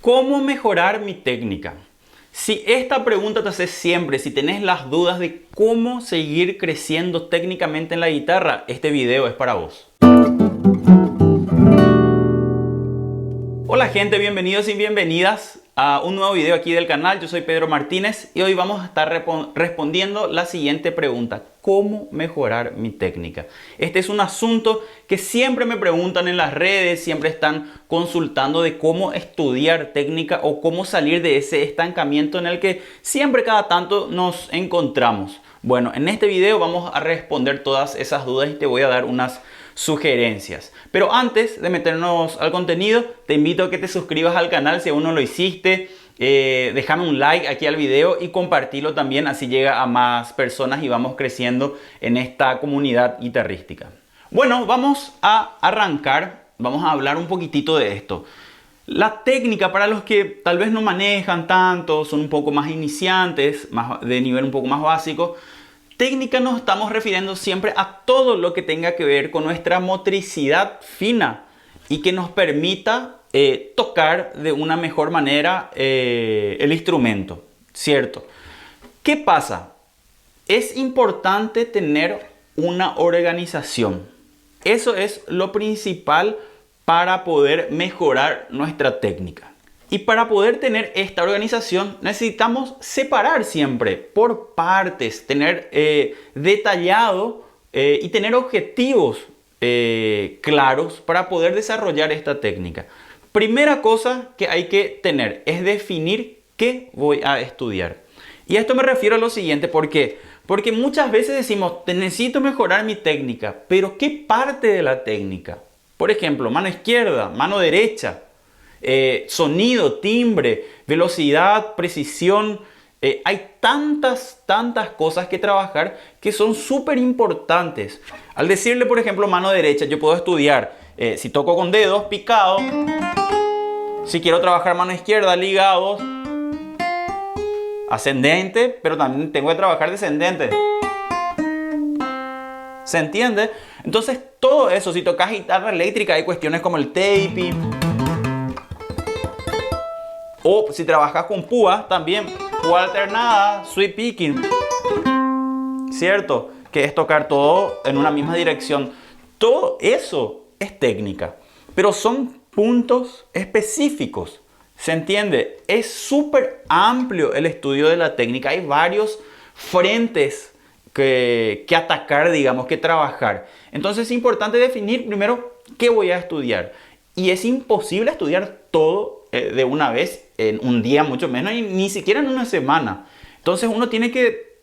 ¿Cómo mejorar mi técnica? Si esta pregunta te haces siempre, si tenés las dudas de cómo seguir creciendo técnicamente en la guitarra, este video es para vos. Hola gente, bienvenidos y bienvenidas a un nuevo video aquí del canal. Yo soy Pedro Martínez y hoy vamos a estar respondiendo la siguiente pregunta: ¿cómo mejorar mi técnica? Este es un asunto que siempre me preguntan en las redes, siempre están consultando de cómo estudiar técnica o cómo salir de ese estancamiento en el que siempre cada tanto nos encontramos. Bueno, en este video vamos a responder todas esas dudas y te voy a dar unas sugerencias. Pero antes de meternos al contenido, te invito a que te suscribas al canal si aún no lo hiciste. Déjame un like aquí al video y compartilo también, así llega a más personas y vamos creciendo en esta comunidad guitarrística. Bueno, vamos a arrancar, vamos a hablar un poquitito de esto. La técnica, para los que tal vez no manejan tanto, son un poco más iniciantes, de nivel un poco más básico. Técnica nos estamos refiriendo siempre a todo lo que tenga que ver con nuestra motricidad fina y que nos permita tocar de una mejor manera el instrumento, ¿cierto? ¿Qué pasa? Es importante tener una organización. Eso es lo principal para poder mejorar nuestra técnica. Y para poder tener esta organización necesitamos separar siempre por partes, tener detallado y tener objetivos claros para poder desarrollar esta técnica. Primera cosa que hay que tener es definir qué voy a estudiar. Y a esto me refiero a lo siguiente, ¿por qué? Porque muchas veces decimos, necesito mejorar mi técnica, pero ¿qué parte de la técnica? Por ejemplo, mano izquierda, mano derecha. Sonido, timbre, velocidad, precisión. Hay tantas cosas que trabajar que son súper importantes. Al decirle, por ejemplo, mano derecha, yo puedo estudiar si toco con dedos, picado. Si quiero trabajar mano izquierda, ligados, ascendente, pero también tengo que trabajar descendente. ¿Se entiende? Entonces, todo eso, si tocas guitarra eléctrica, hay cuestiones como el taping. O si trabajas con púa, también púa alternada, sweep picking, ¿cierto? Que es tocar todo en una misma dirección. Todo eso es técnica, pero son puntos específicos, ¿se entiende? Es súper amplio el estudio de la técnica. Hay varios frentes que atacar, digamos, que trabajar. Entonces es importante definir primero qué voy a estudiar. Y es imposible estudiar todo de una vez, en un día mucho menos, y ni siquiera en una semana. Entonces uno tiene que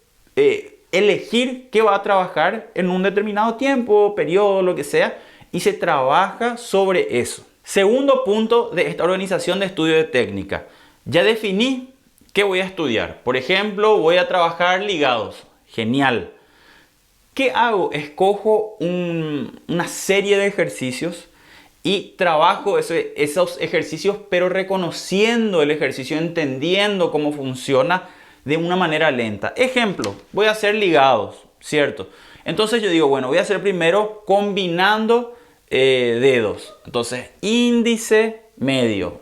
elegir qué va a trabajar en un determinado tiempo, periodo, lo que sea, y se trabaja sobre eso. Segundo punto de esta organización de estudio de técnica. Ya definí qué voy a estudiar. Por ejemplo, voy a trabajar ligados. Genial. ¿Qué hago? Escojo una serie de ejercicios y trabajo esos ejercicios, pero reconociendo el ejercicio, entendiendo cómo funciona de una manera lenta. Ejemplo, voy a hacer ligados, ¿cierto? Entonces yo digo, bueno, voy a hacer primero combinando dedos. Entonces, índice, medio.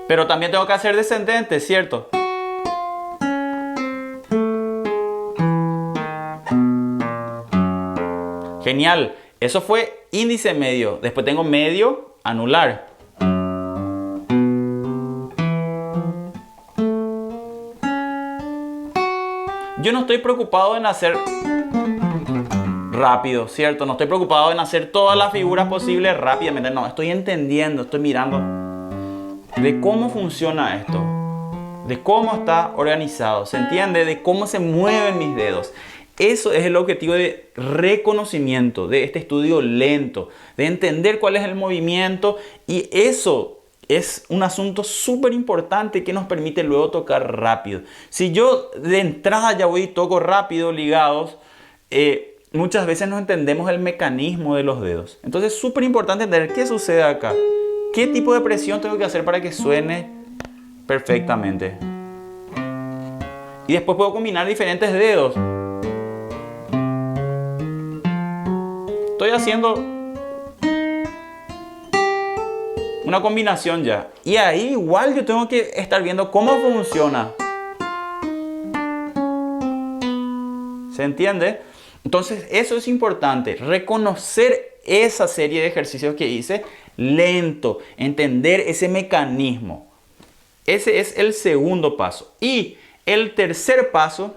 Pero también tengo que hacer descendente, ¿cierto? Genial, eso fue índice medio. Después tengo medio, anular. Yo no estoy preocupado en hacer rápido, ¿cierto? No estoy preocupado en hacer todas las figuras posibles rápidamente. No, estoy entendiendo, estoy mirando de cómo funciona esto, de cómo está organizado, ¿se entiende? De cómo se mueven mis dedos. Eso es el objetivo de reconocimiento, de este estudio lento, de entender cuál es el movimiento, y eso es un asunto súper importante que nos permite luego tocar rápido. Si yo de entrada ya voy y toco rápido ligados, muchas veces no entendemos el mecanismo de los dedos. Entonces es súper importante entender qué sucede acá, qué tipo de presión tengo que hacer para que suene perfectamente. Y después puedo combinar diferentes dedos. estoy haciendo una combinación ya. Y ahí igual yo tengo que estar viendo cómo funciona. ¿Se entiende? Entonces eso es importante, reconocer esa serie de ejercicios que hice lento, entender ese mecanismo. Ese es el segundo paso. Y el tercer paso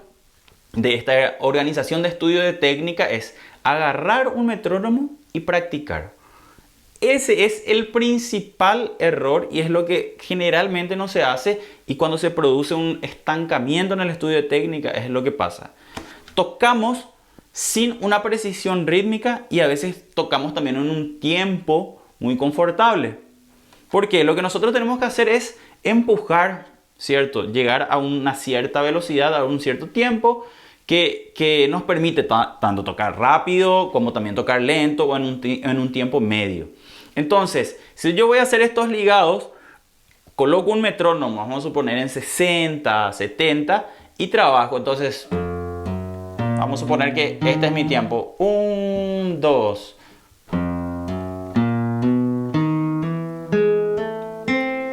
de esta organización de estudio de técnica es agarrar un metrónomo y practicar. Ese es el principal error y es lo que generalmente no se hace, y cuando se produce un estancamiento en el estudio de técnica es lo que pasa. Tocamos sin una precisión rítmica y a veces tocamos también en un tiempo muy confortable. Porque lo que nosotros tenemos que hacer es empujar, ¿cierto? Llegar a una cierta velocidad, a un cierto tiempo que nos permite tanto tocar rápido como también tocar lento o en un tiempo medio. Entonces, si yo voy a hacer estos ligados, coloco un metrónomo, vamos a suponer en 60, 70 y trabajo. Entonces, vamos a suponer que este es mi tiempo. 1, 2.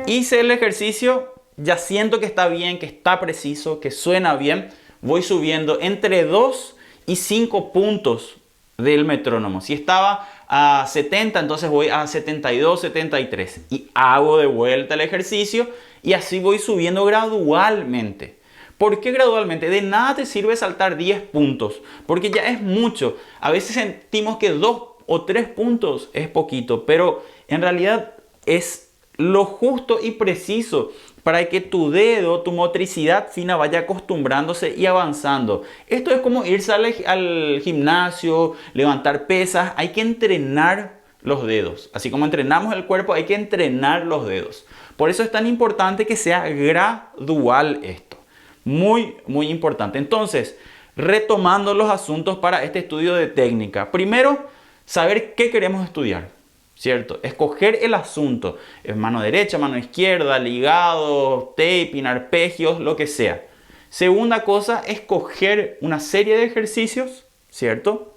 Hice el ejercicio, ya siento que está bien, que está preciso, que suena bien. Voy subiendo entre 2 y 5 puntos del metrónomo. Si estaba a 70, entonces voy a 72, 73. Y hago de vuelta el ejercicio y así voy subiendo gradualmente. ¿Por qué gradualmente? De nada te sirve saltar 10 puntos, porque ya es mucho. A veces sentimos que 2 o 3 puntos es poquito, pero en realidad es lo justo y preciso para que tu dedo, tu motricidad fina vaya acostumbrándose y avanzando. Esto es como irse al gimnasio, levantar pesas. Hay que entrenar los dedos. Así como entrenamos el cuerpo, hay que entrenar los dedos. Por eso es tan importante que sea gradual esto. Muy, muy importante. Entonces, retomando los asuntos para este estudio de técnica. Primero, saber qué queremos estudiar, ¿cierto? Escoger el asunto. Es mano derecha, mano izquierda, ligado, taping, arpegios, lo que sea. Segunda cosa, escoger una serie de ejercicios, ¿cierto?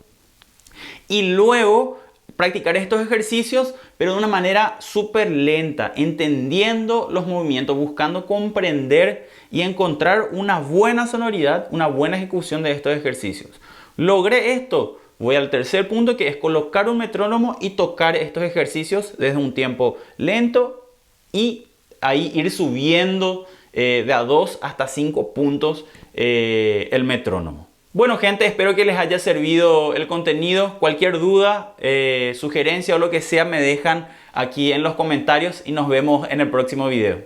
Y luego practicar estos ejercicios, pero de una manera súper lenta, entendiendo los movimientos, buscando comprender y encontrar una buena sonoridad, una buena ejecución de estos ejercicios. Logré esto. Voy al tercer punto, que es colocar un metrónomo y tocar estos ejercicios desde un tiempo lento y ahí ir subiendo de a 2 hasta 5 puntos el metrónomo. Bueno, gente, espero que les haya servido el contenido. Cualquier duda, sugerencia o lo que sea me dejan aquí en los comentarios y nos vemos en el próximo video.